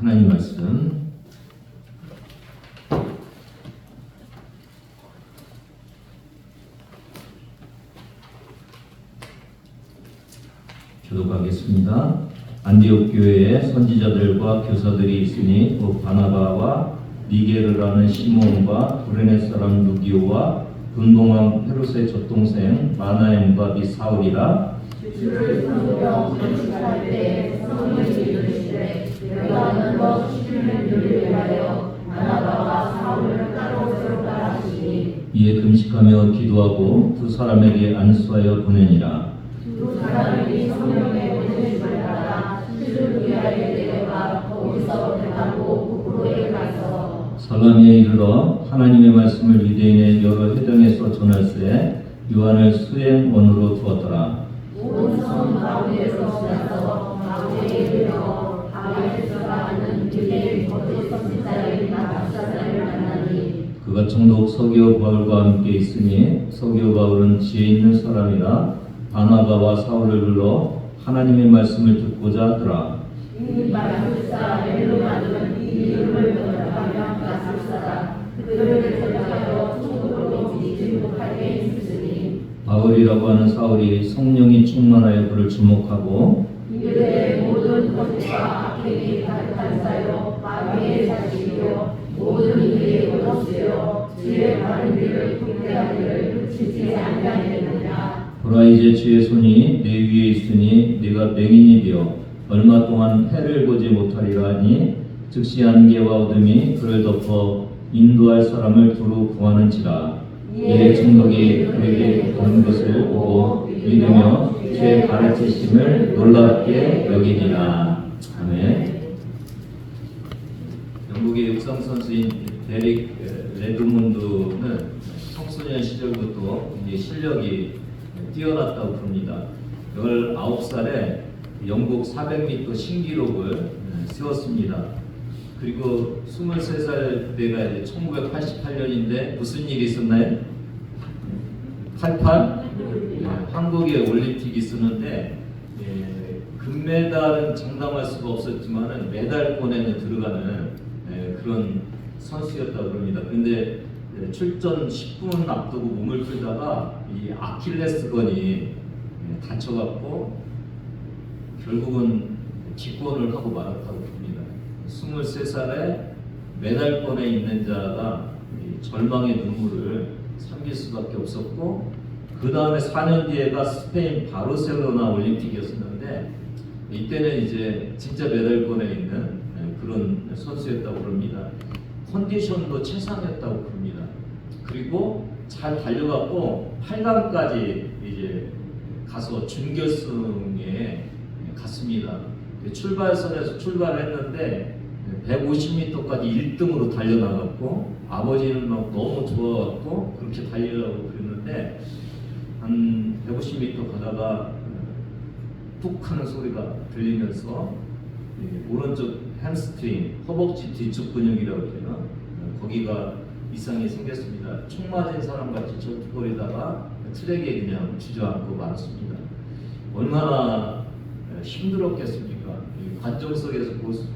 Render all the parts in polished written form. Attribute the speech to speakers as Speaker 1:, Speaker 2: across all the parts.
Speaker 1: 하나님 말씀 교독하겠습니다. 안디옥 교회에 선지자들과 교사들이 있으니 곧 바나바와 니게르라는 시몬과 구레네 사람 루기오와 분봉왕 헤롯의 젖동생 마나엠과 및 사울이라.
Speaker 2: 주를 섬기며 금식할 때 성령이 이르시되 너희는 너 시키는 일을 위하여 바나바와 사울을 따로 세우라 하시니
Speaker 1: 이에 금식하며 기도하고 두 사람에게 안수하여 보내니라.
Speaker 2: 두 사람이 성령의 보내심을 받아 실루기아에 내려가 거기서 대하고 북으로에 가서
Speaker 1: 살라미에 이르러 하나님의 말씀을 유대인의 여러 회당에서 전할세 요한을 수행원으로 두었더라.
Speaker 2: 온 성 가운데서 지나서 가운데에 이르러 바벨에서라 하는 유대인 거짓 선지자인 납사사를 만나니
Speaker 1: 그가 총독 서기오 바울과 함께 있으니 서기오 바울은 지혜 있는 사람이라 바나바와 사울을 불러 하나님의 말씀을 듣고자 하더라.
Speaker 2: 이 마술사 엘로마는 이 이름을 번역하며 마술사다. 그들을 대적하여 총독으로 뒤지지 못하게 힘쓰니
Speaker 1: 바울이라고 하는 사울이 성령이 충만하여 그를 주목하고
Speaker 2: 이들의 모든 것과 악행이 가득한 자요 마귀의 자식이요 모든 이들의 원수요 주의 바른 길을 통제하기를 그치지 아니하겠느냐.
Speaker 1: 보라 이제 주의 손이 내 위에 있으니 네가 맹인이 되어 얼마 동안 해를 보지 못하리라 하니 즉시 안개와 어둠이 그를 덮어 인도할 사람을 두루 구하는지라. 이에 총독이 그에게 오는 것을 보고 믿으며 주의 가르치심을 놀랍게 여기니라. 아멘. 영국의 육상 선수인 데릭 레드문드는 청소년 시절부터 이제 실력이 뛰어났다고 부릅니다. 19살에 영국 400m 신기록을 세웠습니다. 그리고 23살 때가 이제 1988년인데 무슨 일이 있었나요? 88? 한국에 올림픽이 있었는데 금메달은 장담할 수가 없었지만 메달권에는 들어가는 그런 선수였다고 그럽니다. 그런데 출전 10분 앞두고 몸을 풀다가 이 아킬레스건이 다쳐갖고 결국은 기권을 하고 말았다고 합니다. 23살에 메달권에 있는 자가 절망의 눈물을 삼킬 수밖에 없었고 그 다음에 4년 뒤에가 스페인 바르셀로나 올림픽이었었는데 이때는 이제 진짜 메달권에 있는 그런 선수였다고 합니다. 컨디션도 최상이었다고 합니다. 그리고 잘 달려갖고 8강까지 이제 가서 준결승에 갔습니다. 출발선에서 출발했는데 150m까지 1등으로 달려나갔고 아버지는 막 너무 좋아갖고 그렇게 달리려고 그랬는데 한 150m 가다가 툭 하는 소리가 들리면서 오른쪽 햄스트링, 허벅지 뒤쪽 근육이라고 해나 거기가 이상이 생겼습니다. 총 맞은 사람같이 절뚝거리다가 트랙에 그냥 주저앉고 말았습니다. 얼마나 힘들었겠습니까? 관중석에서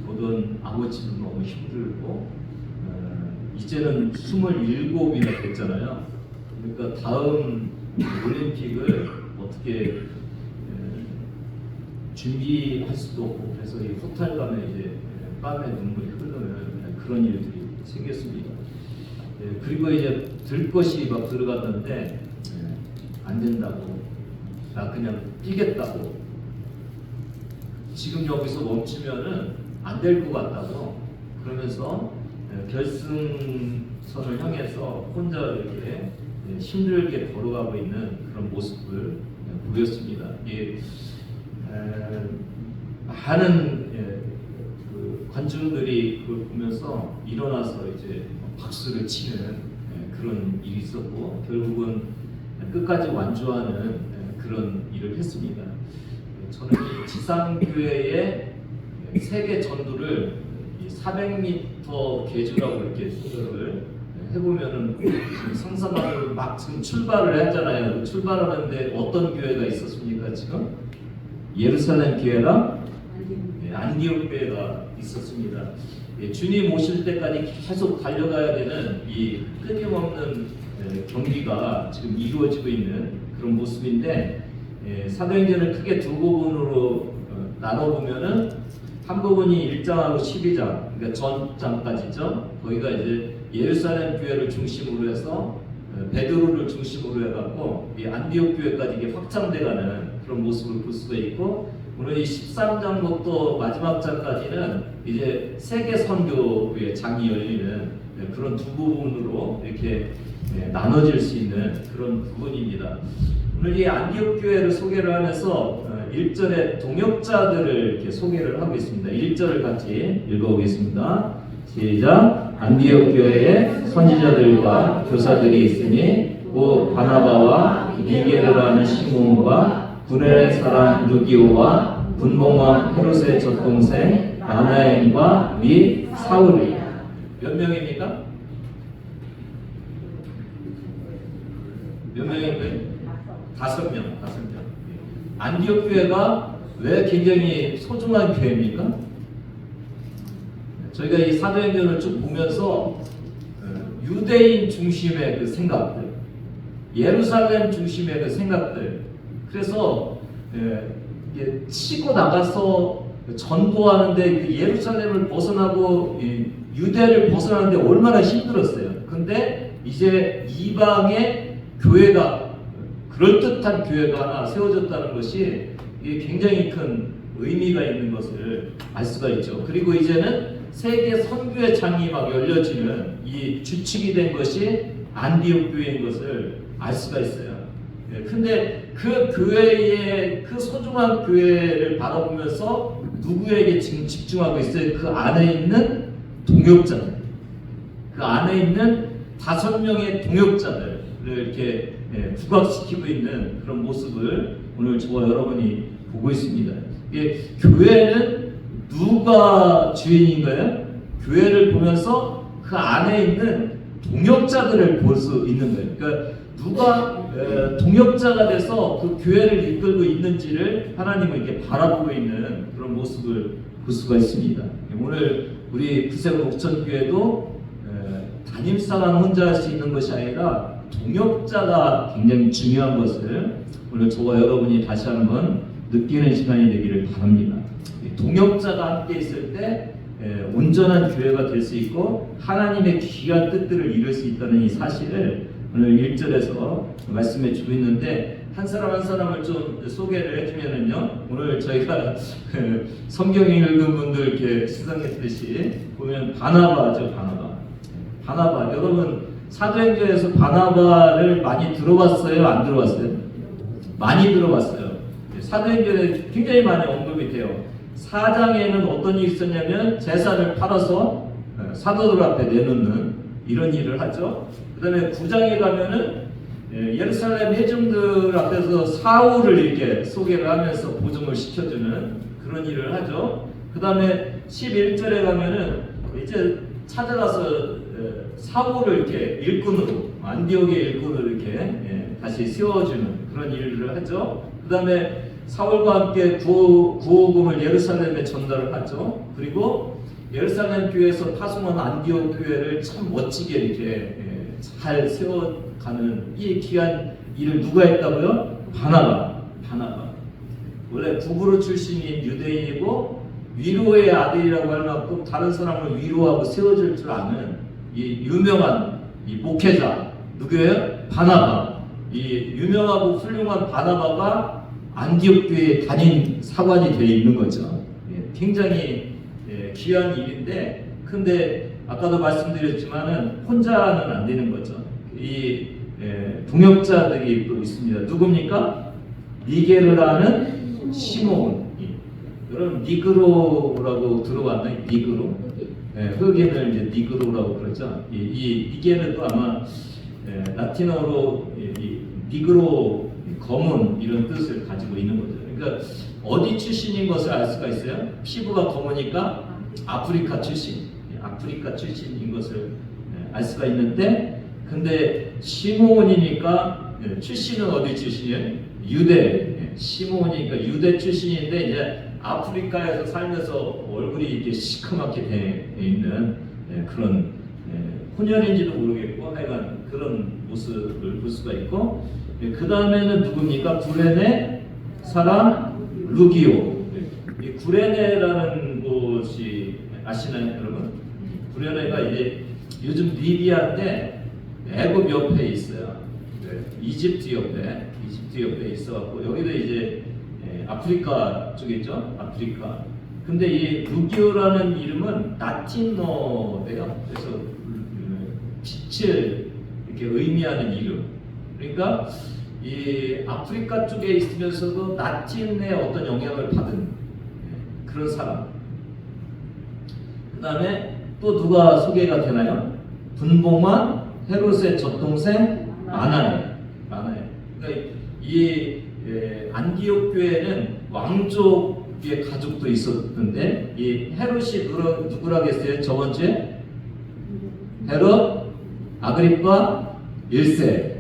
Speaker 1: 보던 아버지도 너무 힘들고 이제는 27이나 됐잖아요. 그러니까 다음 올림픽을 어떻게 준비할 수도 없고 그래서 이 호탈감에 이제 땀에 눈물이 흐르는 그런 일들이 생겼습니다. 그리고 이제 들 것이 막 들어갔는데 안 된다고 나 그냥 뛰겠다고 지금 여기서 멈추면은 안 될 것 같다고 그러면서 결승선을 향해서 혼자 이렇게 힘들게 걸어가고 있는 그런 모습을 보였습니다. 많은 그 관중들이 그걸 보면서 일어나서 이제 박수를 치는 그런 일이 있었고 결국은 끝까지 완주하는 그런 일을 했습니다. 저는 지상교회의 세계 전도를 400m 계주라고 이렇게 생각을 해보면은 상상하고 막 지금 출발을 했잖아요. 출발하는데 어떤 교회가 있었습니까 지금? 예루살렘 교회랑 안디옥 교회가 있었습니다. 주님 오실 때까지 계속 달려가야 되는 이 끊임없는 경기가 지금 이루어지고 있는 그런 모습인데, 사도행전을 크게 두 부분으로 나눠보면은 한 부분이 1장하고 12장, 그러니까 전장까지죠. 거기가 이제 예루살렘 교회를 중심으로 해서 베드로를 중심으로 해갖고 이 안디옥 교회까지 이게 확장돼가는 그런 모습을 볼 수가 있고, 오늘 이 13장부터 마지막 장까지는 이제 세계 선교의 장이 열리는 그런 두 부분으로 이렇게 나눠질 수 있는 그런 부분입니다. 오늘 이 안디옥 교회를 소개를 하면서 1절에 동역자들을 이렇게 소개를 하고 있습니다. 1절을 같이 읽어보겠습니다. 시작. 안디옥 교회에 선지자들과 교사들이 있으니 곧 바나바와 니게르라는 시몬과 구레네 사람 루기오와 분봉왕 헤롯의 젖동생 나나엔과 및 사울이. 몇 명입니까? 몇 명인가요? 5명. 안디옥 교회가 왜 굉장히 소중한 교회입니까? 저희가 이 사도행전을 쭉 보면서 유대인 중심의 그 생각들, 예루살렘 중심의 그 생각들, 그래서 치고 나가서 전도하는데 그 예루살렘을 벗어나고 유대를 벗어나는데 얼마나 힘들었어요. 근데 이제 이방의 교회가, 그럴듯한 교회가 하나 세워졌다는 것이 이게 굉장히 큰 의미가 있는 것을 알 수가 있죠. 그리고 이제는 세계 선교의 장이 막 열려지는 이 주축이 된 것이 안디옥 교회인 것을 알 수가 있어요. 근데 그 교회의, 그 소중한 교회를 바라보면서 누구에게 지금 집중하고 있어요? 그 안에 있는 동역자들, 그 안에 있는 5명의 동역자들을 이렇게 부각시키고 있는 그런 모습을 오늘 저와 여러분이 보고 있습니다. 교회는 누가 주인인가요? 교회를 보면서 그 안에 있는 동역자들을 볼 수 있는 거예요. 그러니까 누가 동역자가 돼서 그 교회를 이끌고 있는지를 하나님은 이렇게 바라보고 있는 그런 모습을 볼 수가 있습니다. 오늘 우리 구세군 옥천교회도 담임사람 혼자 할 수 있는 것이 아니라 동역자가 굉장히 중요한 것을 오늘 저와 여러분이 다시 한번 느끼는 시간이 되기를 바랍니다. 동역자가 함께 있을 때 온전한 교회가 될 수 있고 하나님의 귀한 뜻들을 이룰 수 있다는 이 사실을 오늘 1절에서 말씀해 주고 있는데, 한 사람 한 사람을 좀 소개를 해주면은요, 오늘 저희가 성경 읽은 분들 이렇게 시상했듯이 보면 바나바죠. 바나바. 여러분 사도행전에서 바나바를 많이 들어봤어요? 안 들어봤어요? 많이 들어봤어요. 사도행전에 굉장히 많이 언급이 돼요. 4장에는 어떤 일이 있었냐면 제사를 팔아서 사도들 앞에 내놓는 이런 일을 하죠. 그 다음에 9장에 가면은 예루살렘 회중들 앞에서 사울을 이렇게 소개를 하면서 보증을 시켜주는 그런 일을 하죠. 그 다음에 11절에 가면은 이제 찾아가서 사울을 이렇게 일꾼으로, 안디옥의 일꾼으로 이렇게 다시 세워주는 그런 일을 하죠. 그 다음에 사울과 함께 구호금을 예루살렘에 전달을 하죠. 그리고 예루살렘 교회에서 파송한 안디옥 교회를 참 멋지게 이렇게 잘 세워가는 이 귀한 일을 누가 했다고요? 바나바. 원래 구브로 출신인 유대인이고 위로의 아들이라고 할 만큼 다른 사람을 위로하고 세워줄 줄 아는 이 유명한 이 목회자 누구예요? 바나바. 이 유명하고 훌륭한 바나바가 안디옥 교회의 담임 사관이 되어 있는 거죠. 굉장히 귀한 일인데, 근데 아까도 말씀드렸지만은 혼자는 안 되는 거죠. 이 동역자들이 또 있습니다. 누굽니까? 니게르라는 시몬. 여러분 니그로라고 들어봤나요? 니그로? 흑인을 이제 니그로라고 그러죠. 이 니게르도 아마 라틴어로 니그로, 검은 이런 뜻을 가지고 있는 거죠. 그러니까 어디 출신인 것을 알 수가 있어요. 피부가 검으니까 아프리카 출신인 것을 알 수가 있는데, 근데 시몬이니까 출신은 어디 출신이에요? 유대. 시몬이 그러니까 유대 출신인데 이제 아프리카에서 살면서 얼굴이 이렇게 시커멓게 돼 있는 그런 혼혈인지도 모르겠고 하여간 그런 모습을 볼 수가 있고 그 다음에는 누굽니까? 구레네 사람 루기오. 이 구레네라는 곳이 아시나요, 여러분? 구레네가 이제 요즘 리비아인데 애굽 옆에 있어요. 이집트 옆에 있어갖고 여기도 이제 아프리카 쪽이죠. 아프리카. 근데 이 루기오라는 이름은 라틴어예요. 그래서 빛을 이렇게 의미하는 이름. 그러니까 이 아프리카 쪽에 있으면서도 라틴의 어떤 영향을 받은 그런 사람. 그 다음에 또 누가 소개가 되나요? 분봉왕 헤롯의 젖동생 마나에. 그러니까 이 안디옥 교회는 왕족의 가족도 있었는데 이 헤롯이 누구라겠어요? 저번 주에 헤롯 아그리파 1세.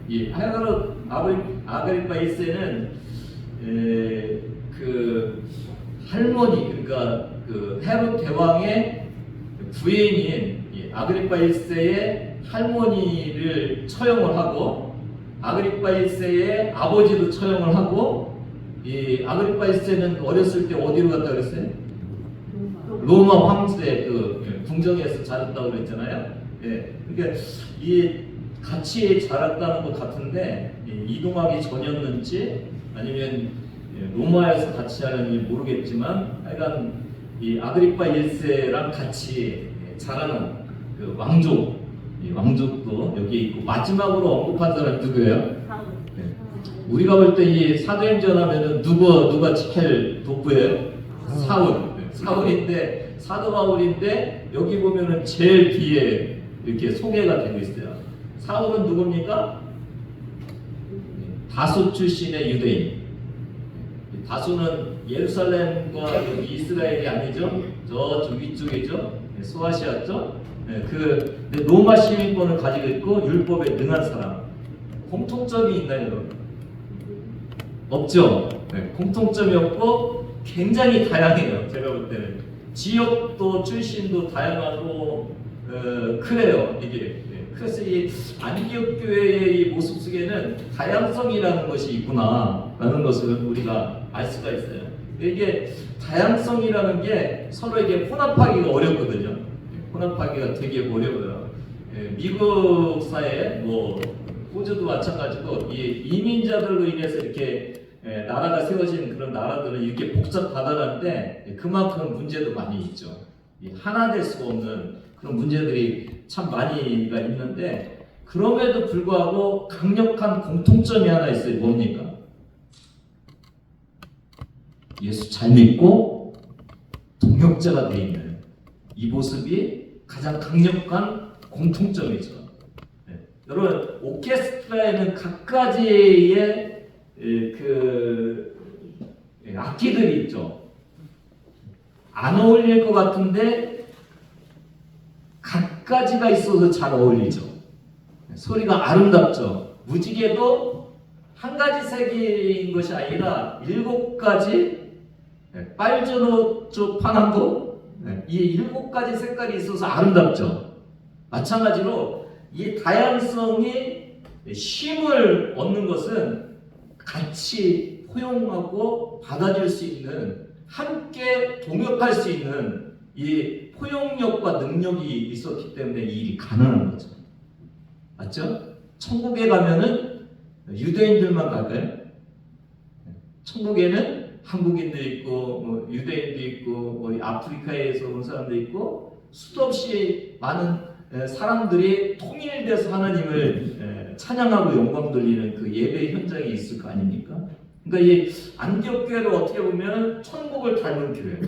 Speaker 1: 이 헤롯 아그리파 1세는 그 할머니 그러니까 그 헤롯 대왕의 부인인 아그리파 1세의 할머니를 처형을 하고 아그리파 1세의 아버지도 처형을 하고 이 아그리파 1세는 어렸을 때 어디로 갔다 그랬어요? 로마 황제 그 궁정에서 자랐다고 그랬잖아요. 그러니까 이 같이 자랐다는 것 같은데 이동하기 전이었는지 아니면 로마에서 같이 하는지 모르겠지만 하여간 이 아그리파 1세랑 같이 자라는 그 왕족도 여기 있고 마지막으로 언급한 사람이 누구예요? 우리가 볼 때 이 사도행전 하면은 누가 제일 돋보여요? 사울인데 사도 바울인데 여기 보면은 제일 뒤에 이렇게 소개가 되고 있어요. 사울은 누굽니까? 다소 출신의 유대인. 다소는 예루살렘과 여기 이스라엘이 아니죠? 저쪽 위쪽이죠? 소아시아죠? 근데 로마 시민권을 가지고 있고 율법에 능한 사람. 공통점이 있나요, 여러분? 없죠? 공통점이 없고 굉장히 다양해요. 제가 볼 때는 지역도 출신도 다양하고 그래요. 이게 그래서 이 안디옥 교회의 이 모습 속에는 다양성이라는 것이 있구나라는 것을 우리가 알 수가 있어요. 이게 다양성이라는 게 서로에게 혼합하기가 어렵거든요. 혼합하기가 되게 어려워요. 미국 사회, 뭐 호주도 마찬가지고 이 이민자들로 인해서 이렇게 나라가 세워진 그런 나라들은 이렇게 복잡하다는데 그만큼 문제도 많이 있죠. 하나 될 수가 없는 그런 문제들이 참 많이가 있는데 그럼에도 불구하고 강력한 공통점이 하나 있어요. 뭡니까? 예수 잘 믿고 동역자가 되어 있는 이 모습이 가장 강력한 공통점이죠. 여러분 오케스트라에는 각가지의 그 악기들이 있죠. 안 어울릴 것 같은데 각가지가 있어서 잘 어울리죠. 소리가 아름답죠. 무지개도 한 가지 색인 것이 아니라 7가지 빨주노 파남도 이 7가지 색깔이 있어서 아름답죠. 마찬가지로 이 다양성이 쉼을 얻는 것은 같이 포용하고 받아줄 수 있는 함께 동역할 수 있는 이 포용력과 능력이 있었기 때문에 이 일이 가능한 거죠. 맞죠? 천국에 가면은 유대인들만 갈까요? 천국에는 한국인도 있고 뭐 유대인도 있고 뭐 아프리카에서 온 사람도 있고 수도 없이 많은 사람들이 통일돼서 하나님을 찬양하고 영광 돌리는 그 예배 현장이 있을 거 아닙니까? 그러니까 이 안디옥 교회를 어떻게 보면 천국을 닮은 교회,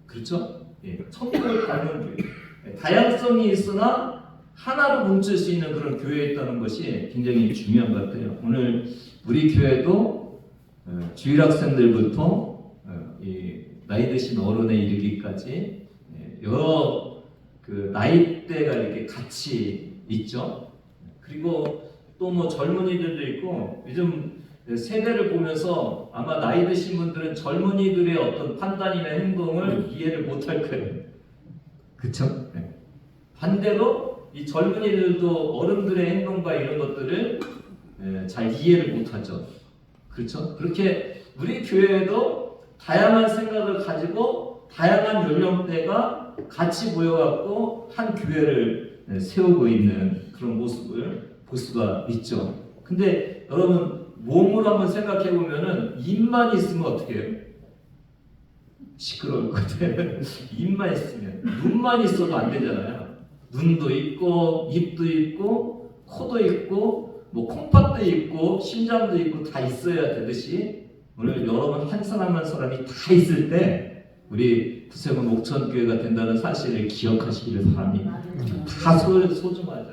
Speaker 1: 그렇죠? 천국을 닮은 교회. 다양성이 있으나 하나로 뭉칠 수 있는 그런 교회에 있다는 것이 굉장히 중요한 것 같아요. 오늘 우리 교회도 주일 학생들부터 나이 드신 어른에 이르기까지 여러 그 나이대가 이렇게 같이 있죠. 그리고 또 뭐 젊은이들도 있고 요즘 세대를 보면서 아마 나이 드신 분들은 젊은이들의 어떤 판단이나 행동을 이해를 못할 거예요. 그쵸? 네. 반대로 이 젊은이들도 어른들의 행동과 이런 것들을 잘 이해를 못하죠. 그렇죠? 그렇게 우리 교회에도 다양한 생각을 가지고 다양한 연령대가 같이 모여갖고 한 교회를 세우고 있는 그런 모습을 볼 수가 있죠. 근데 여러분 몸으로 한번 생각해 보면은 입만 있으면 어떻게 해요? 시끄러울 것 같아요. 입만 있으면. 눈만 있어도 안 되잖아요. 눈도 있고 입도 있고 코도 있고 뭐 콩팥도 있고 심장도 있고 다 있어야 되듯이 오늘 여러분 한 사람 한 사람이 다 있을 때 우리 구세군 옥천교회가 된다는 사실을 기억하시기를 바랍니다. 다 소중하죠.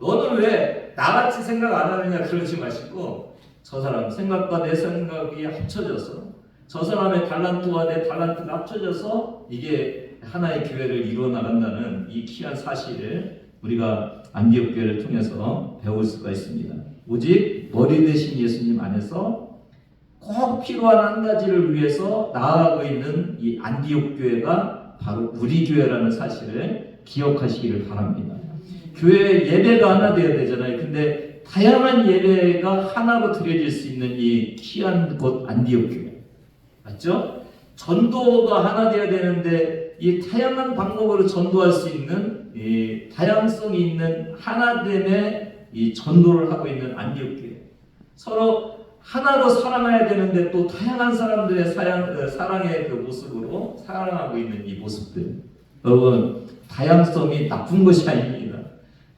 Speaker 1: 너는 왜 나같이 생각 안 하느냐 그러지 마시고 저 사람 생각과 내 생각이 합쳐져서 저 사람의 달란트와 내 달란트가 합쳐져서 이게 하나의 교회를 이루어 나간다는 이 귀한 사실을 우리가 안디옥 교회를 통해서 배울 수가 있습니다. 오직 머리 대신 예수님 안에서 꼭 필요한 한 가지를 위해서 나아가고 있는 이 안디옥 교회가 바로 우리 교회라는 사실을 기억하시기를 바랍니다. 교회 예배가 하나 되어야 되잖아요. 근데 다양한 예배가 하나로 드려질 수 있는 이 귀한 곳 안디옥 교회 맞죠? 전도가 하나 되어야 되는데 이 다양한 방법으로 전도할 수 있는 이 다양성이 있는 하나됨의 이 전도를 하고 있는 안디옥 교회 서로 하나로 사랑해야 되는데 또 다양한 사람들의 사랑의 그 모습으로 사랑하고 있는 이 모습들 여러분 다양성이 나쁜 것이 아닙니다.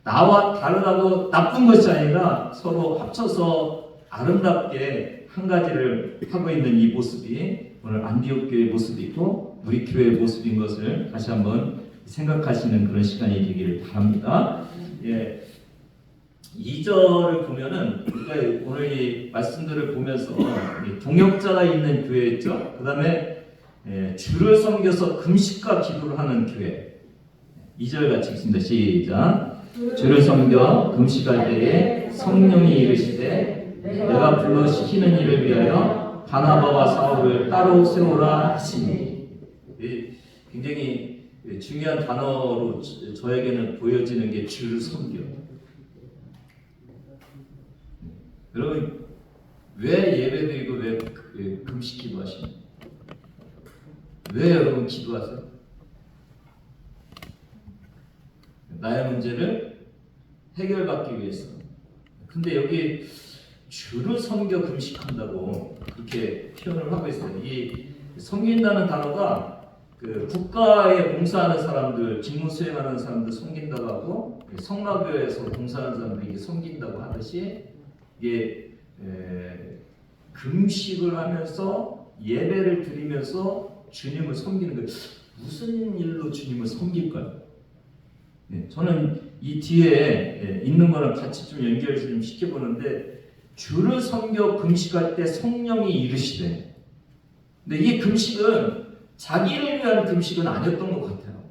Speaker 1: 나와 다르다고 나쁜 것이 아니라 서로 합쳐서 아름답게 한 가지를 하고 있는 이 모습이 오늘 안디옥 교회의 모습이고 우리 교회의 모습인 것을 다시 한번 생각하시는 그런 시간이 되기를 바랍니다. 예. 2절을 보면은 우리가 오늘 이 말씀들을 보면서 동역자가 있는 교회였죠. 그 다음에 주를 섬겨서 금식과 기도를 하는 교회 2절 같이 읽습니다. 시작. 주를 섬겨 금식할 때에 성령이 이르시되 내가 불러 시키는 일을 위하여 바나바와 사울을 따로 세우라 하시니 굉장히 중요한 단어로 저에게는 보여지는 게 주를 섬겨. 여러분 왜 예배드리고 왜 금식 기도하시나요? 왜 여러분 기도하세요? 나의 문제를 해결받기 위해서. 근데 여기 주를 섬겨 금식한다고 그렇게 표현을 하고 있어요. 이 섬긴다는 단어가 그 국가에 봉사하는 사람들, 직무 수행하는 사람들 섬긴다고 하고 성가교에서 봉사하는 사람들 섬긴다고 하듯이 이게 금식을 하면서 예배를 드리면서 주님을 섬기는 거예요. 무슨 일로 주님을 섬길까요? 저는 이 뒤에 있는 거랑 같이 좀 연결 좀 시켜보는데 주를 섬겨 금식할 때 성령이 이르시되 근데 이 금식은 자기를 위한 금식은 아니었던 것 같아요.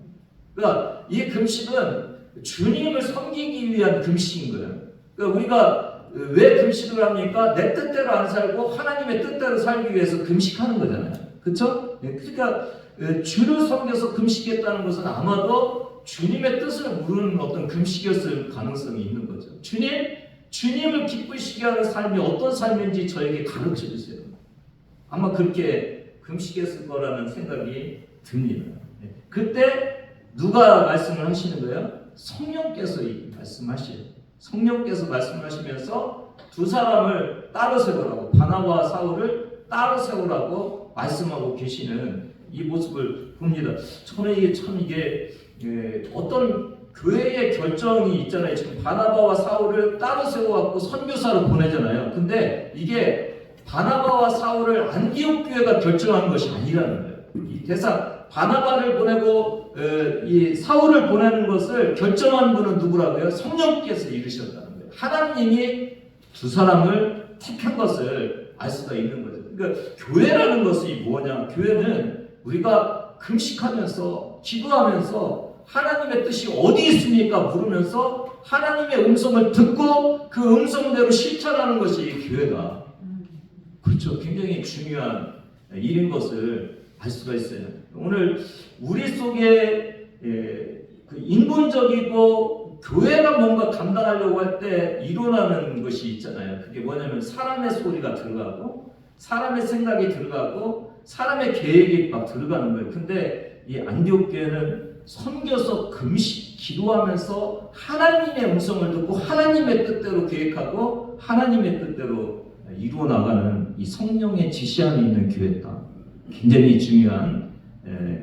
Speaker 1: 그러니까 이 금식은 주님을 섬기기 위한 금식인 거예요. 그러니까 우리가 왜 금식을 합니까? 내 뜻대로 안 살고 하나님의 뜻대로 살기 위해서 금식하는 거잖아요. 그렇죠? 그러니까 주를 섬겨서 금식했다는 것은 아마도 주님의 뜻을 모르는 어떤 금식이었을 가능성이 있는 거죠. 주님을 기쁘시게 하는 삶이 어떤 삶인지 저에게 가르쳐 주세요. 아마 그렇게 금식했을 거라는 생각이 듭니다. 그때 누가 말씀을 하시는 거예요? 성령께서 말씀하시요. 성령께서 말씀하시면서 두 사람을 따로 세우라고 바나바와 사울을 따로 세우라고 말씀하고 계시는 이 모습을 봅니다. 저는 이게 어떤 교회의 결정이 있잖아요. 지금 바나바와 사울을 따로 세워갖고 선교사로 보내잖아요. 근데 이게 바나바와 사울을 안디옥 교회가 결정한 것이 아니라는 거예요. 이 대상 바나바를 보내고 이 사울을 보내는 것을 결정한 분은 누구라고요? 성령께서 이르셨다는 거예요. 하나님이 두 사람을 택한 것을 알 수가 있는 거죠. 그러니까 교회라는 것이 뭐냐? 교회는 우리가 금식하면서 기도하면서 하나님의 뜻이 어디 있습니까? 물으면서 하나님의 음성을 듣고 그 음성대로 실천하는 것이 교회다. 그렇죠. 굉장히 중요한 일인 것을 알 수가 있어요. 오늘 우리 속에 그 인본적이고 교회가 뭔가 감당하려고 할 때 일어나는 것이 있잖아요. 그게 뭐냐면 사람의 소리가 들어가고 사람의 생각이 들어가고 사람의 계획이 막 들어가는 거예요. 근데 이 안디옥 교회는 섬겨서 금식 기도하면서 하나님의 음성을 듣고 하나님의 뜻대로 계획하고 하나님의 뜻대로 이루어 나가는 이 성령의 지시함이 있는 교회다. 굉장히 중요한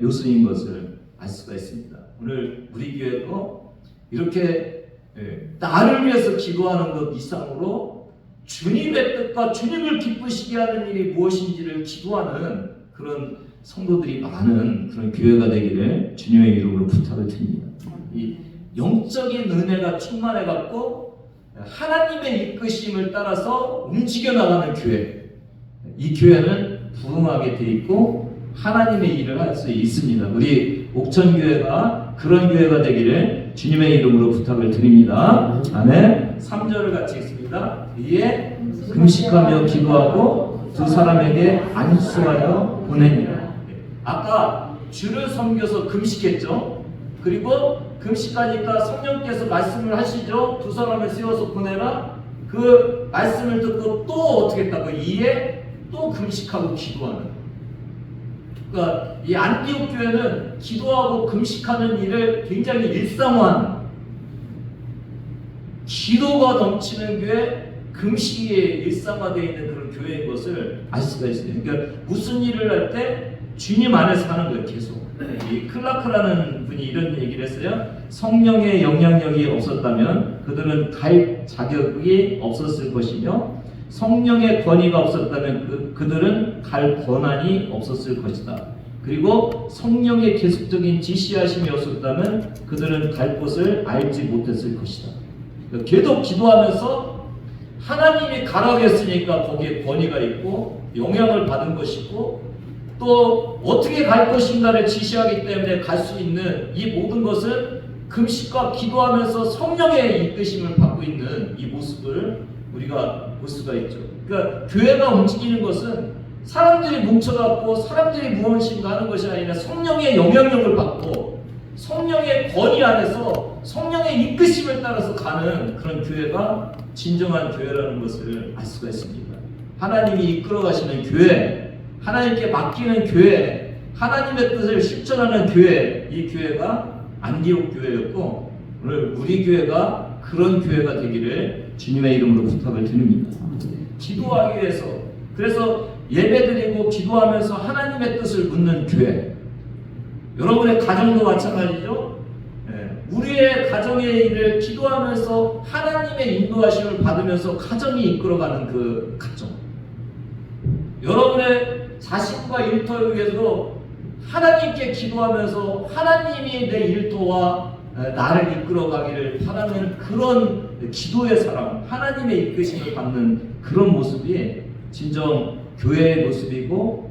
Speaker 1: 요소인 것을 알 수가 있습니다. 오늘 우리 교회도 이렇게 나를 위해서 기도하는 것 이상으로 주님의 뜻과 주님을 기쁘시게 하는 일이 무엇인지를 기도하는 그런 성도들이 많은 그런 교회가 되기를 주님의 이름으로 부탁을 드립니다. 이 영적인 은혜가 충만해 갖고 하나님의 이끄심을 따라서 움직여 나가는 교회, 이 교회는 부흥하게 돼 있고 하나님의 일을 할 수 있습니다. 우리 옥천교회가 그런 교회가 되기를 주님의 이름으로 부탁을 드립니다. 아멘. 3절을 같이 읽습니다. 이에 금식하며 기도하고 두 사람에게 안수하여 보냅니다. 아까 주를 섬겨서 금식했죠. 그리고 금식하니까 성령께서 말씀을 하시죠. 두 사람을 세워서 보내라. 그 말씀을 듣고 또 어떻게 했다고? 이에 또 금식하고 기도하는. 그러니까 이 안디옥 교회는 기도하고 금식하는 일을 굉장히 일상화한, 기도가 넘치는 교회, 금식이 일상화되어 있는 그런 교회인 것을 알 수가 있어요. 그러니까 무슨 일을 할 때 주님 안에서 하는 거예요. 계속. 이 클라크라는 분이 이런 얘기를 했어요. 성령의 영향력이 없었다면 그들은 갈 자격이 없었을 것이며 성령의 권위가 없었다면 그들은 갈 권한이 없었을 것이다. 그리고 성령의 계속적인 지시하심이 없었다면 그들은 갈 곳을 알지 못했을 것이다. 계속 기도하면서 하나님이 가라고 했으니까 거기에 권위가 있고 영향을 받은 것이고 또 어떻게 갈 것인가를 지시하기 때문에 갈 수 있는 이 모든 것은 금식과 기도하면서 성령의 이끄심을 받고 있는 이 모습을 우리가 볼 수가 있죠. 그러니까 교회가 움직이는 것은 사람들이 뭉쳐갖고 사람들이 무엇인가 하는 것이 아니라 성령의 영향력을 받고 성령의 권위 안에서 성령의 이끄심을 따라서 가는 그런 교회가 진정한 교회라는 것을 알 수가 있습니다. 하나님이 이끌어 가시는 교회, 하나님께 맡기는 교회, 하나님의 뜻을 실천하는 교회, 이 교회가 안디옥 교회였고 오늘 우리 교회가 그런 교회가 되기를 주님의 이름으로 부탁을 드립니다. 기도하기 위해서, 그래서 예배드리고 기도하면서 하나님의 뜻을 묻는 교회. 여러분의 가정도 마찬가지죠. 우리의 가정의 일을 기도하면서 하나님의 인도하심을 받으면서 가정이 이끌어가는 그 가정. 여러분의 자신과 일터를 위해서도 하나님께 기도하면서 하나님이 내 일터와 나를 이끌어가기를 바라는 그런 기도의 사람, 하나님의 이끄심을 받는 그런 모습이 진정 교회의 모습이고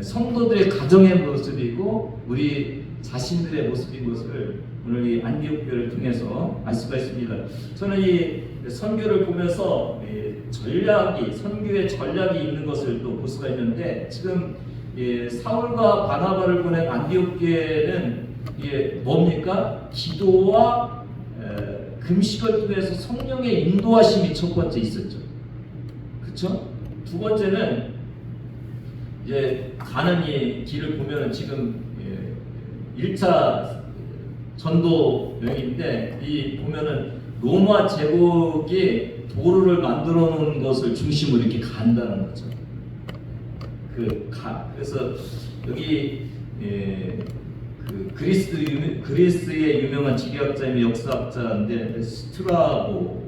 Speaker 1: 성도들의 가정의 모습이고 우리 자신들의 모습인 것을 오늘 이 안디옥 교회를 통해서 알 수가 있습니다. 저는 이 선교를 보면서 선교의 전략이 있는 것을 또 볼 수가 있는데 지금 사울과 바나바를 보낸 안디옥 교회는 뭡니까? 기도와 금식을 통해서 성령의 인도하심이 첫 번째 있었죠. 그렇죠? 두 번째는 이제 가는 이 길을 보면 지금 1차 전도 여행인데 이 보면은 로마 제국이 도로를 만들어 놓은 것을 중심으로 이렇게 간다는 거죠. 그래서 여기 그 그리스의 유명한 지리학자이며 역사학자인데 스트라보,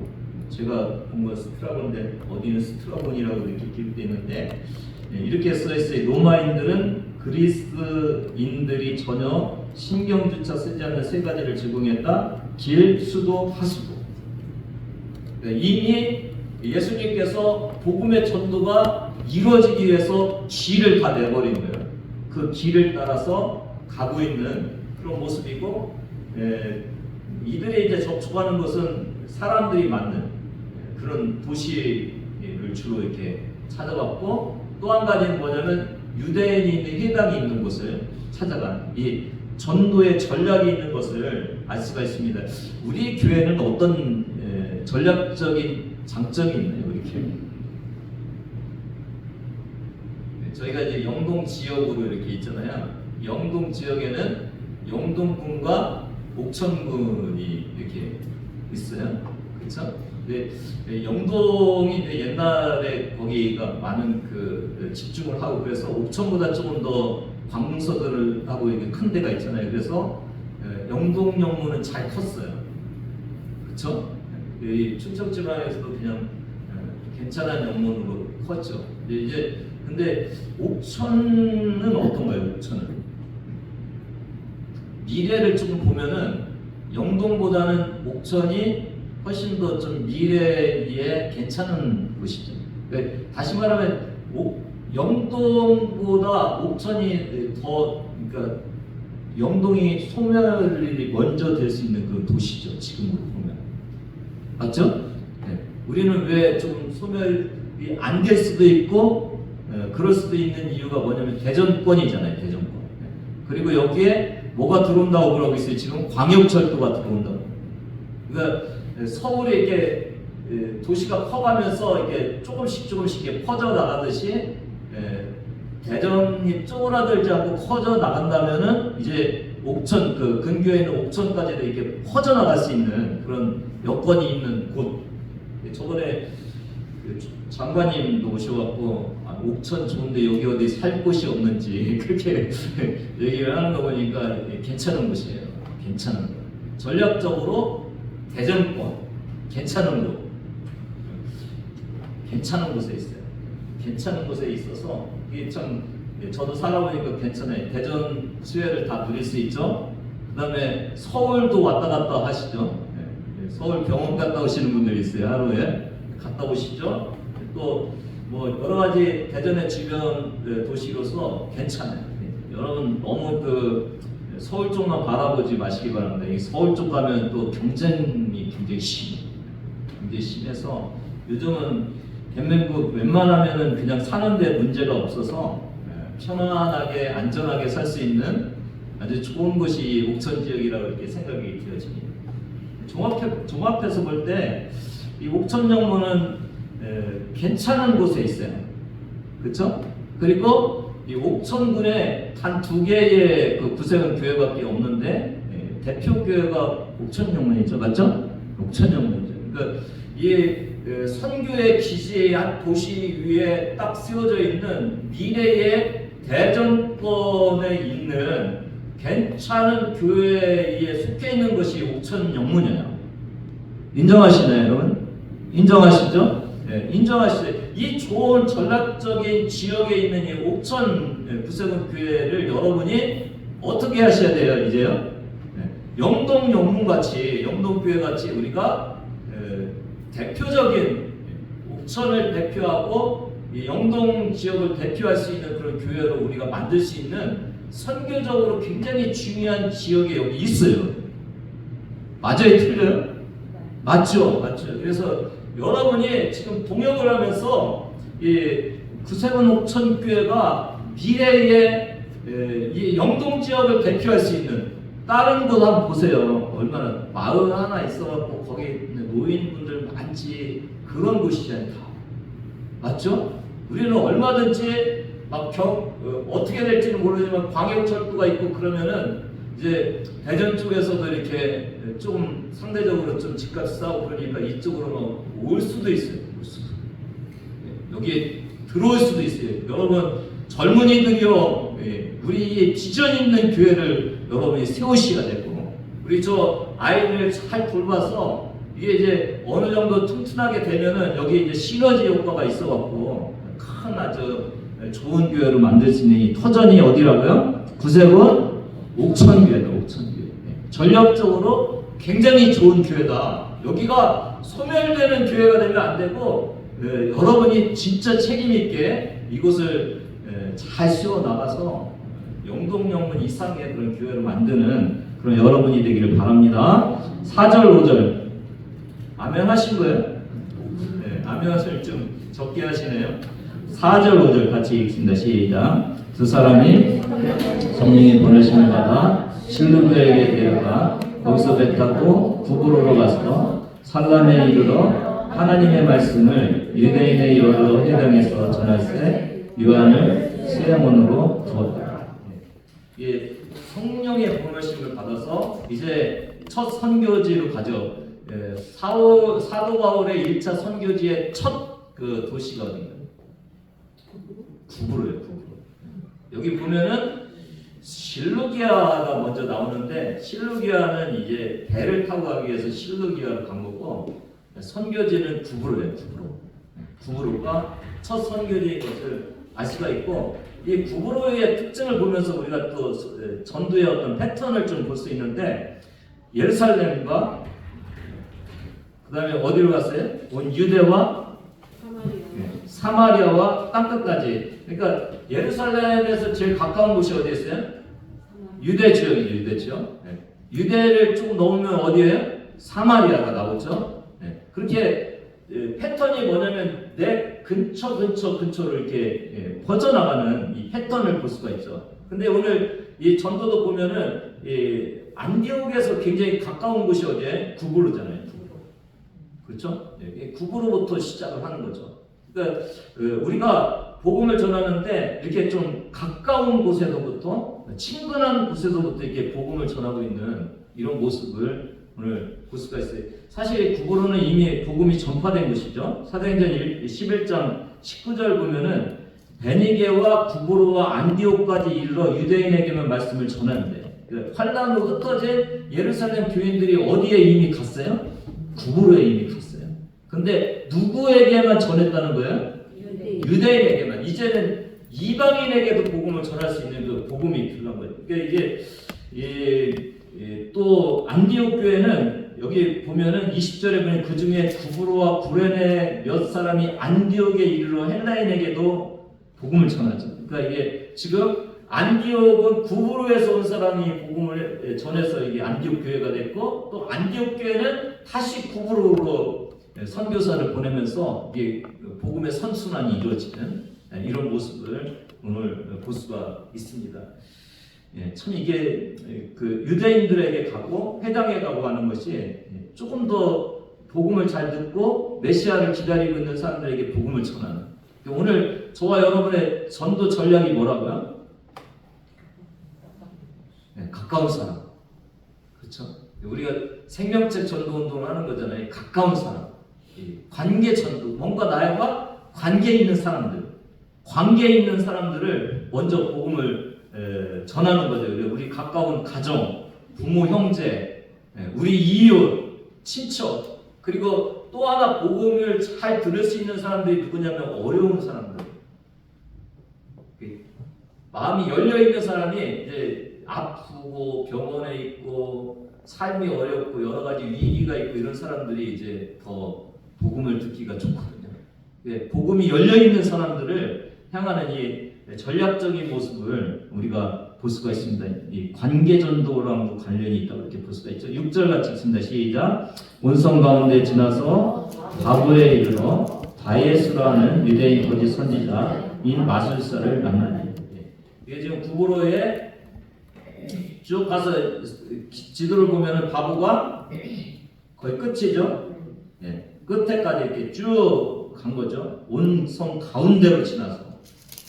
Speaker 1: 제가 본 건 스트라본데 어디는 스트라본이라고 이렇게 기록되어 있는데 이렇게 써 있어요. 로마인들은 그리스인들이 전혀 신경조차 쓰지 않는 세 가지를 제공했다. 길, 수도, 하수도. 이미 예수님께서 복음의 전도가 이루어지기 위해서 길을 다 내버린 거예요. 그 길을 따라서 가고 있는 그런 모습이고, 이들이 이제 접촉하는 것은 사람들이 많은 그런 도시를 주로 이렇게 찾아봤고, 또 한 가지는 뭐냐면 유대인이 있는 회당이 있는 곳을 찾아간 이 전도의 전략이 있는 것을 알 수가 있습니다. 우리 교회는 어떤 전략적인 장점이 있나요? 우리 교회? 저희가 이제 영동 지역으로 이렇게 있잖아요. 영동 지역에는 영동군과 옥천군이 이렇게 있어요. 그렇죠? 근데 영동이 이제 옛날에 거기가 많은 그 집중을 하고, 그래서 옥천보다 조금 더 관공서들을 하고 이게 큰 데가 있잖아요. 그래서 영동 영문은 잘 컸어요. 그렇죠? 이 충청 지방에서도 그냥 괜찮은 영문으로 컸죠. 근데 옥천은 어떤가요? 옥천은 미래를 조금 보면은 영동보다는 옥천이 훨씬 더 좀 미래에 괜찮은 곳이죠. 그러니까 다시 말하면 영동보다 옥천이 더, 그러니까 영동이 소멸이 먼저 될 수 있는 그 도시죠. 지금으로 보면. 맞죠? 네. 우리는 왜 좀 소멸이 안 될 수도 있고 그럴 수도 있는 이유가 뭐냐면 대전권이잖아요. 대전권. 네. 그리고 여기에 뭐가 들어온다고 그러고 있어요. 지금 광역철도가 들어온다고. 그러니까 서울이 이렇게 도시가 커가면서 이렇게 조금씩 이렇게 퍼져 나가듯이 대전이 쪼그라들지 않고 커져 나간다면은 이제 옥천, 그 근교에 있는 옥천까지도 이렇게 퍼져 나갈 수 있는 그런 여건이 있는 곳. 저번에 그 장관님도 오셔갖고 옥천 좋은데 여기 어디 살 곳이 없는지 그렇게 얘기를 하는 거 보니까 괜찮은 곳이에요. 괜찮은 곳. 전략적으로 대전권 괜찮은 곳. 괜찮은 곳에 있어요. 괜찮은 곳에 있어서 이게 참 저도 살아보니까 괜찮아요. 대전 수혜를 다 누릴 수 있죠. 그 다음에 서울도 왔다 갔다 하시죠. 서울 병원 갔다 오시는 분들이 있어요. 하루에 갔다 오시죠. 또 뭐 여러 가지 대전의 주변 도시로서 괜찮아요. 여러분 너무 그 서울 쪽만 바라보지 마시기 바랍니다. 이 서울 쪽 가면 또 경쟁이 굉장히 심해서 요즘은 대한민국 웬만하면은 그냥 사는데 문제가 없어서 편안하게 안전하게 살 수 있는 아주 좋은 곳이 옥천 지역이라고 이렇게 생각이 되어집니다. 종합해서 볼 때 이 옥천 영문은 괜찮은 곳에 있어요. 그렇죠? 그리고 이 옥천군에 단 2개의 그 구세군 교회밖에 없는데 대표 교회가 옥천 영문이죠, 맞죠? 옥천 영문이죠. 그러니까 이 선교의 기지의 한 도시 위에 딱 세워져 있는 미래의 대전권에 있는 괜찮은 교회에 속해 있는 것이 옥천 영문이에요. 인정하시나요, 여러분? 인정하시죠? 네, 인정하시죠? 이 좋은 전략적인 지역에 있는 이 옥천 구세군 교회를 여러분이 어떻게 하셔야 돼요, 이제요? 네, 영동 영문 같이, 영동 교회 같이 우리가 대표적인 옥천을 대표하고 이 영동 지역을 대표할 수 있는 그런 교회로 우리가 만들 수 있는 선교적으로 굉장히 중요한 지역이 여기 있어요. 맞아요, 틀려요? 맞죠, 맞죠. 그래서 여러분이 지금 동역을 하면서 이 구세군 옥천 교회가 미래의 이 영동 지역을 대표할 수 있는 다른 곳 한번 보세요. 얼마나 마을 하나 있어갖고 거기 노인분들 많지 그런 곳이잖아요. 다 맞죠? 우리는 얼마든지 막 어떻게 될지는 모르지만 광역철도가 있고 그러면은 이제 대전 쪽에서도 이렇게 좀 상대적으로 좀 집값이 싸고 그러니까 이쪽으로 올 수도 있어요. 올 수도. 여기에 들어올 수도 있어요. 여러분 젊은이들이요, 우리 비전 있는 교회를 여러분이 세우셔야 되고, 우리 저 아이들 잘 돌봐서 이게 이제 어느 정도 튼튼하게 되면은 여기 이제 시너지 효과가 있어갖고 큰 아주 좋은 교회로 만들 수 있는 이 터전이 어디라고요? 구세군 옥천교회다. 옥천교회. 전략적으로 굉장히 좋은 교회다. 여기가 소멸되는 교회가 되면 안 되고 여러분이 진짜 책임 있게 이곳을 잘 세워 나가서 영동 영문 이상의 그런 교회를 만드는 그런 여러분이 되기를 바랍니다. 4절 5절 아멘 하신 거예요? 네, 아멘을 좀 적게 하시네요. 4절 5절 같이 읽습니다. 시작. 두 사람이 성령의 보내심을 받아 실루교에게 내려가 거기서 배 타고 구브로로 가서 살람에 이르러 하나님의 말씀을 유대인의 여러 회당에서 전할세 요한을 세례원으로 두었다. 예, 성령의 보내심을 받아서 이제 첫 선교지로 가죠. 사도 바울의 1차 선교지의 첫 그 도시가 어딘가요? 구브로예요. 구브로. 여기 보면은 실루기아가 먼저 나오는데 실루기아는 이제 배를 타고 가기 위해서 실루기아로 간 거고 선교지는 구브로예요. 구브로. 구브로가 첫 선교지인 것을 알 수가 있고 이 구브로의 특징을 보면서 우리가 또 전도의 어떤 패턴을 좀 볼 수 있는데 예루살렘과 그 다음에 어디로 갔어요? 온 유대와 사마리아와 땅끝까지. 그러니까 예루살렘에서 제일 가까운 곳이 어디 있어요? 유대 지역이죠. 유대 지역. 유대를 조금 넘으면 어디예요? 사마리아가 나오죠. 그렇게 패턴이 뭐냐면 내 근처를 이렇게 퍼져나가는 이 패턴을 볼 수가 있죠. 근데 오늘 이 전도도 보면은 이 안디옥에서 굉장히 가까운 곳이 어디에? 구브로잖아요. 구브로. 그렇죠? 구브로부터 시작을 하는 거죠. 그러니까 우리가 복음을 전하는데 이렇게 좀 가까운 곳에서부터 친근한 곳에서부터 이렇게 복음을 전하고 있는 이런 모습을 오늘 볼 수가 있어요. 사실 구브로는 이미 복음이 전파된 곳이죠. 사도행전 11장 19절 보면은 베니게와 구브로와 안디옥까지 이르러 유대인에게만 말씀을 전하는데 환난으로 흩어진 예루살렘 교인들이 어디에 이미 갔어요? 구브로에 이미 갔어요. 근데 누구에게만 전했다는 거예요? 유대인에게만. 이제는 이방인에게도 복음을 전할 수 있는 그 복음이 필요한 거예요. 그러니까 이게 또 안디옥 교회는 여기 보면은 20절에 보면 그 중에 구브로와 구레네 몇 사람이 안디옥에 이르러 헬라인에게도 복음을 전하죠. 그러니까 이게 지금 안디옥은 구브로에서 온 사람이 복음을 전해서 이게 안디옥 교회가 됐고 또 안디옥 교회는 다시 구브로로 선교사를 보내면서 이게 복음의 선순환이 이루어지는 이런 모습을 오늘 볼 수가 있습니다. 참 이게 그 유대인들에게 가고 회당에 가고 하는 것이 조금 더 복음을 잘 듣고 메시아를 기다리고 있는 사람들에게 복음을 전하는. 오늘 저와 여러분의 전도 전략이 뭐라고요? 가까운 사람. 그렇죠? 우리가 생명책 전도 운동을 하는 거잖아요. 가까운 사람. 관계 전도. 뭔가 나와 관계 있는 사람들. 관계 있는 사람들을 먼저 복음을 전하는 거죠. 우리 가까운 가정, 부모, 형제, 우리 이웃, 친척, 그리고 또 하나 복음을 잘 들을 수 있는 사람들이 누구냐면 어려운 사람들. 마음이 열려 있는 사람이 이제 아프고 병원에 있고 삶이 어렵고 여러 가지 위기가 있고 이런 사람들이 이제 더 복음을 듣기가 좋거든요. 복음이 열려 있는 사람들을 향하는 이 전략적인 모습을 우리가 볼 수가 있습니다. 이 관계 전도랑도 관련이 있다고 이렇게 볼 수가 있죠. 6절 같이 읽습니다. 시작. 온성 가운데 지나서 바보에 이르러 다예스라는 유대인 거짓 선지자인 마술사를 만나니. 이게 지금 구브로에 쭉 가서 지도를 보면은 바보가 거의 끝이죠. 끝에까지 이렇게 쭉 간 거죠. 온 성 가운데로 지나서.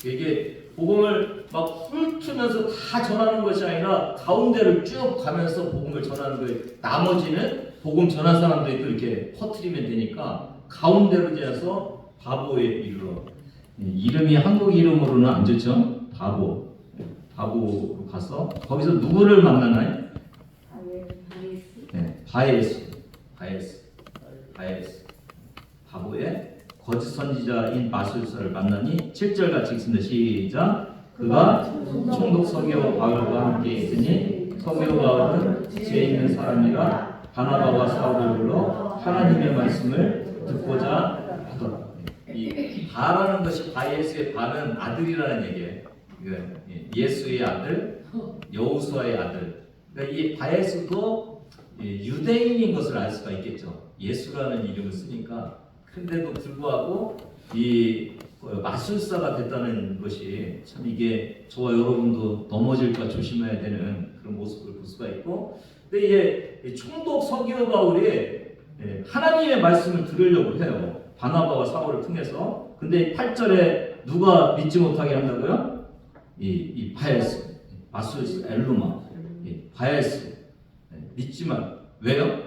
Speaker 1: 이게 복음을 막 훑으면서 다 전하는 것이 아니라 가운데를 쭉 가면서 복음을 전하는 거예요. 나머지는 복음 전한 사람들이 또 이렇게 퍼뜨리면 되니까 가운데로 지나서 바보에 이르러. 이름이 한국 이름으로는 안 좋죠. 바보로 가서 거기서 누구를 만나나요? 바에스. 바보의 거짓 선지자인 마술사를 만나니 7절 같이 읽습니다. 시작. 그가 총독 서기오 바울과 함께 있으니 서기오 바울은 지혜 있는 사람이라 바나바와 사울을 불러 하나님의 말씀을 듣고자 하더라. 이 바라는 것이 바에스의 바는 아들이라는 얘기예요. 예수의 아들, 여호수아의 아들. 그러니까 이 바에스도 유대인인 것을 알 수가 있겠죠. 예수라는 이름을 쓰니까. 근데도 불구하고 이 마술사가 됐다는 것이 참 이게 저와 여러분도 넘어질까 조심해야 되는 그런 모습을 볼 수가 있고, 근데 이게 총독 서기오 바울이 하나님의 말씀을 들으려고 해요. 바나바와 사울을 통해서. 근데 8절에 누가 믿지 못하게 한다고요? 이 바에스, 마술사 엘루마, 바에스 믿지만 왜요?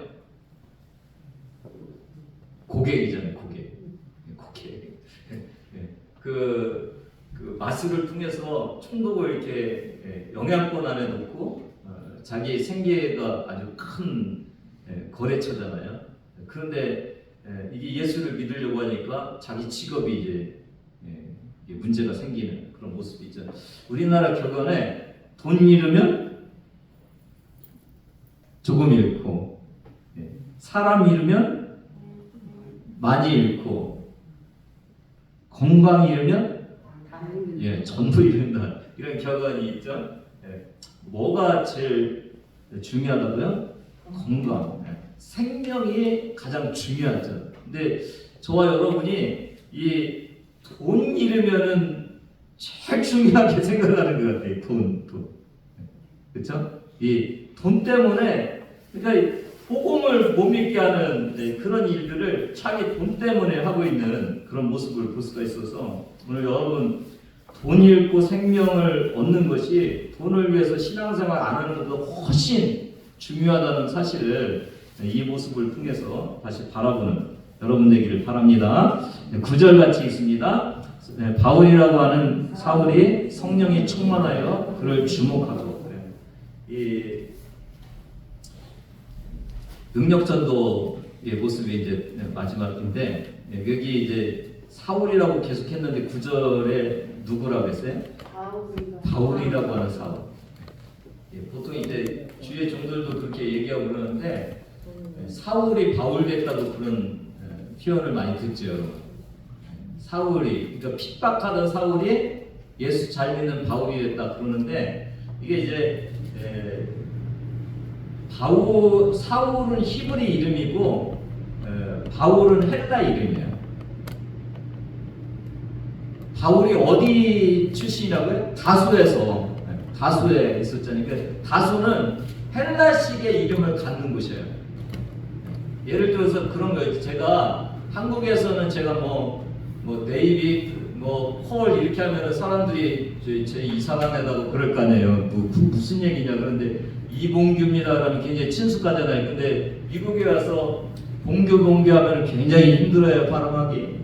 Speaker 1: 고객이잖아요, 고객. 그 마술을 통해서 총독을 이렇게 영향권 안에 놓고 자기 생계가 아주 큰 거래처잖아요. 그런데 이게 예수를 믿으려고 하니까 자기 직업이 이제 문제가 생기는 그런 모습이 있죠. 우리나라 격언에 돈 잃으면 조금 잃고, 사람 잃으면 많이 잃고, 건강 잃으면 전부 잃는다. 이런 격언이 있죠. 뭐가 제일 중요하다고요? 건강, 생명이 가장 중요하죠. 근데 저와 여러분이 이 돈 잃으면은 제일 중요하게 생각하는 것 같아요. 돈. 그렇죠? 이 돈 때문에, 그러니까 복음을 못 믿게 하는 그런 일들을 자기 돈 때문에 하고 있는 그런 모습을 볼 수가 있어서, 오늘 여러분 돈 잃고 생명을 얻는 것이 돈을 위해서 신앙생활 안 하는 것보다 훨씬 중요하다는 사실을 이 모습을 통해서 다시 바라보는 여러분 되기를 바랍니다. 9절 같이 있습니다. 바울이라고 하는 사울이 성령이 충만하여 그를 주목하고, 이 능력전도의 모습이 이제 마지막인데, 여기 이제 사울이라고 계속했는데 9절에 누구라고 했어요? 바울이라고 하는 사울. 보통 이제 주의 종들도 그렇게 얘기하고 그러는데, 사울이 바울 됐다고 그런 표현을 많이 듣죠. 사울이, 그러니까 핍박하던 사울이 예수 잘 믿는 바울이 됐다 그러는데, 이게 이제 사울은 히브리 이름이고 바울은 헬라 이름이에요. 바울이 어디 출신이라고요? 다수에 있었잖아요. 그러니까 다수는 헬라식의 이름을 갖는 곳이에요. 예를 들어서 그런 거예요. 제가 한국에서는 제가 뭐 데이빗, 폴 이렇게 하면은 사람들이 제 이상한 애다고 그럴 거 아니에요. 무슨 얘기냐. 그런데 이봉규입니다 그러면 굉장히 친숙하잖아요. 근데 미국에 와서 봉규 하면 굉장히 힘들어요. 발음하기.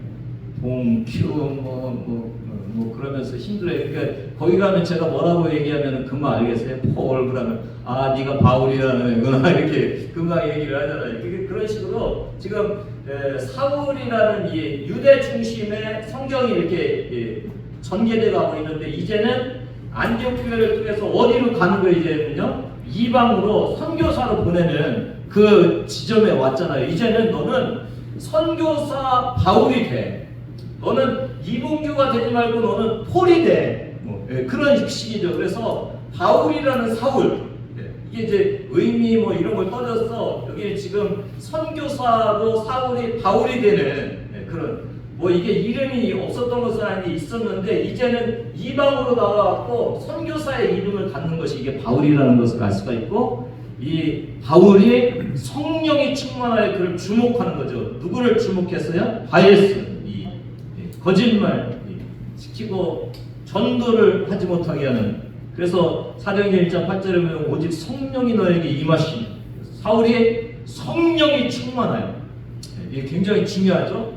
Speaker 1: 봉규 그러면서 힘들어요. 그러니까 거기 가면 제가 뭐라고 얘기하면 금방 알겠어요. 폴 그러면 네가 바울이라는 애구나 이렇게 금방 얘기를 하잖아요. 그런 식으로 지금 사울이라는 이 유대 중심의 성경이 이렇게 전개돼 가고 있는데, 이제는 안디옥 교회를 통해서 어디로 가는 거예요? 이제는요, 이방으로 선교사로 보내는 그 지점에 왔잖아요. 이제는 너는 선교사 바울이 돼. 너는 이봉규가 되지 말고 너는 폴이 돼. 그런 식이죠. 그래서 바울이라는 사울, 이게 이제 의미 이런 걸 떠져서 여기 지금 선교사로 사울이 바울이 되는 그런 이게 이름이 없었던 것은 아닌데 있었는데, 이제는 이방으로 나와갖고 선교사의 이름을 갖는 것이 이게 바울이라는 것을 알 수가 있고, 이 바울이 성령이 충만하여 그를 주목하는 거죠. 누구를 주목했어요? 바에스, 거짓말 시키고 전도를 하지 못하게 하는. 그래서 사도행전 1장 8절에 보면 오직 성령이 너에게 임하시니, 사울이 성령이 충만하여. 이게 굉장히 중요하죠.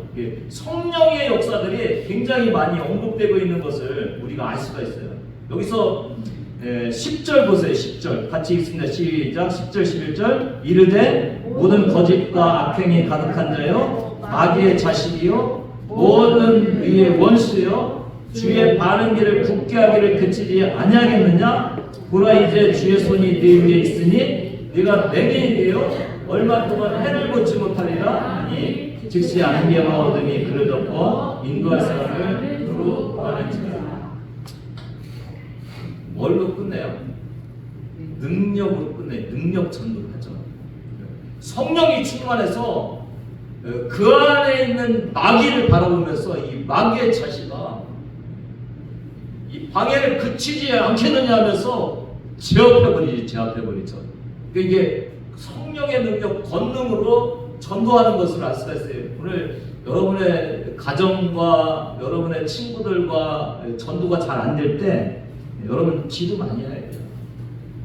Speaker 1: 성령의 역사들이 굉장히 많이 언급되고 있는 것을 우리가 알 수가 있어요. 여기서 10절 보세요. 10절 같이 읽습니다. 시작. 10절 11절. 이르되 모든 거짓과 악행이 가득한 자요 마귀의 자식이요 모든 의의 원수요 주의 바른 길을 굳게 하기를 그치지 아니하겠느냐. 보라 이제 주의 손이 네 위에 있으니 네가 맹인이 되어 얼마 동안 해를 보지 못하리라. 이 즉시 안개와 어둠이 그를 덮어 인도할 사람을 두루 구하는지라. 뭘로 끝내요? 능력으로 끝내. 능력 전도를 하죠. 성령이 충만해서 그 안에 있는 마귀를 바라보면서 이 마귀의 자식아 방해를 그치지 않겠느냐 하면서 제압해버리죠. 그러니까 이게 성령의 능력, 권능으로 전도하는 것을 알 수가 있어요. 오늘 여러분의 가정과 여러분의 친구들과 전도가 잘 안 될 때 여러분 기도 많이 해야 돼요.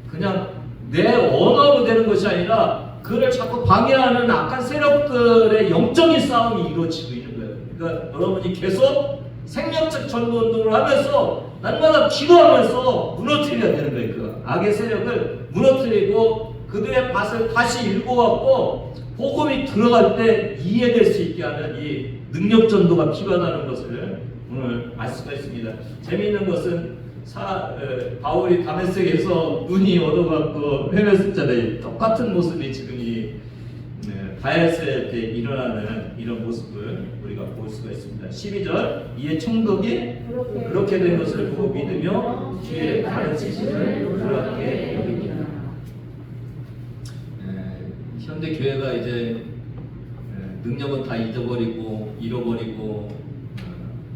Speaker 1: 그냥 내 언어로 되는 것이 아니라 그를 자꾸 방해하는 악한 세력들의 영적인 싸움이 이루어지고 있는 거예요. 그러니까 여러분이 계속 생명적 전도 운동을 하면서 날마다 기도하면서 무너뜨려야 되는 거예요. 그 악의 세력을 무너뜨리고 그들의 밭을 다시 일궈갖고 복음이 들어갈 때 이해될 수 있게 하는 이 능력 전도가 필요하다는 것을 오늘 알 수가 있습니다. 재미있는 것은 바울이 다메섹에서 눈이 얻어갖고 헤맸었잖아요. 똑같은 모습이 지금 이 다이아스에 때 일어나는 이런 모습을 우리가 볼 수가 있습니다. 12절 이에 총독이 그렇게 된 것을 보고 믿으며 주의 가르치심을 놀랍게 여깁니다. 현대 교회가 이제 능력은 다 잃어버리고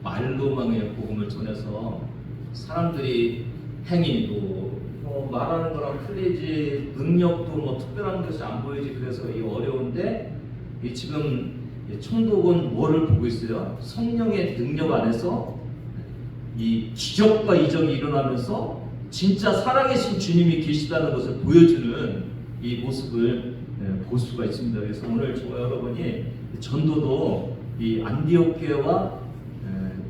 Speaker 1: 말로만 복음을 전해서 사람들이 행위도 말하는 거랑 틀리지 능력도 특별한 것이 안 보이지. 그래서 이 어려운데 이 지금 총독은 뭐를 보고 있어요? 성령의 능력 안에서 이 기적과 이적이 일어나면서 진짜 살아계신 주님이 계시다는 것을 보여주는 이 모습을 볼 수가 있습니다. 그래서 오늘 저와 여러분이 전도도 이 안디옥 교회와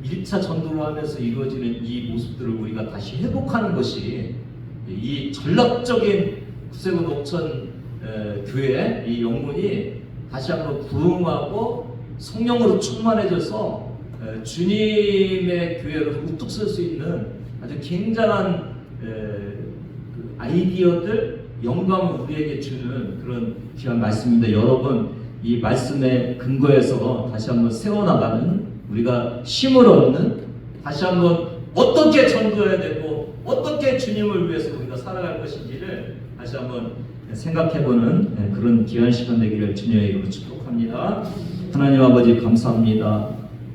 Speaker 1: 1차 전도를 하면서 이루어지는 이 모습들을 우리가 다시 회복하는 것이 이 전략적인 구세군 옥천 교회의 이 영문이 다시 한번 부흥하고 성령으로 충만해져서 주님의 교회로 우뚝 설 수 있는 아주 굉장한 그 아이디어들, 영감을 우리에게 주는 그런 귀한 말씀입니다. 여러분, 이 말씀의 근거에서 다시 한번 세워나가는, 우리가 힘을 얻는, 다시 한번 어떻게 전도해야 되고 어떻게 주님을 위해서 우리가 살아갈 것인지를 다시 한번 생각해보는 그런 귀한 시간 되기를 주님의 이름으로 축복합니다. 하나님 아버지 감사합니다.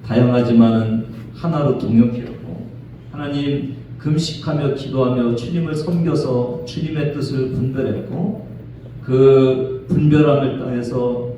Speaker 1: 다양하지만은 하나로 동역했고, 하나님 금식하며 기도하며 주님을 섬겨서 주님의 뜻을 분별했고, 그 분별함을 통해서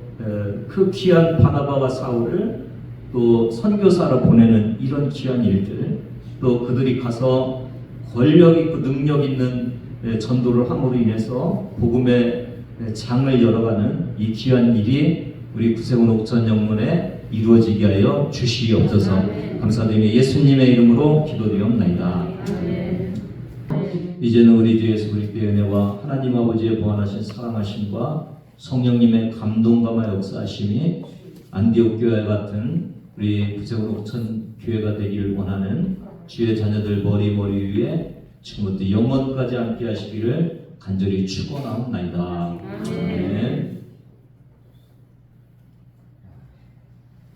Speaker 1: 그 귀한 바나바와 사울을 또 선교사로 보내는 이런 귀한 일들, 또 그들이 가서 권력 있고 능력 있는 전도를 함으로 인해서 복음의 장을 열어가는 이 귀한 일이 우리 구세군 옥천 영문에 이루어지게 하여 주시옵소서. 감사드리며 예수님의 이름으로 기도드리옵나이다. 이제는 우리 주 예수 그리스도의 은혜와 하나님 아버지의 보완하신 사랑하심과 성령님의 감동감화 역사하심이 안디옥 교회 같은 우리 구세군 옥천 교회가 되기를 원하는 주의 자녀들 머리 위에 지금부터 영원까지 함께 하시기를 간절히 축원하옵나이다. 아멘.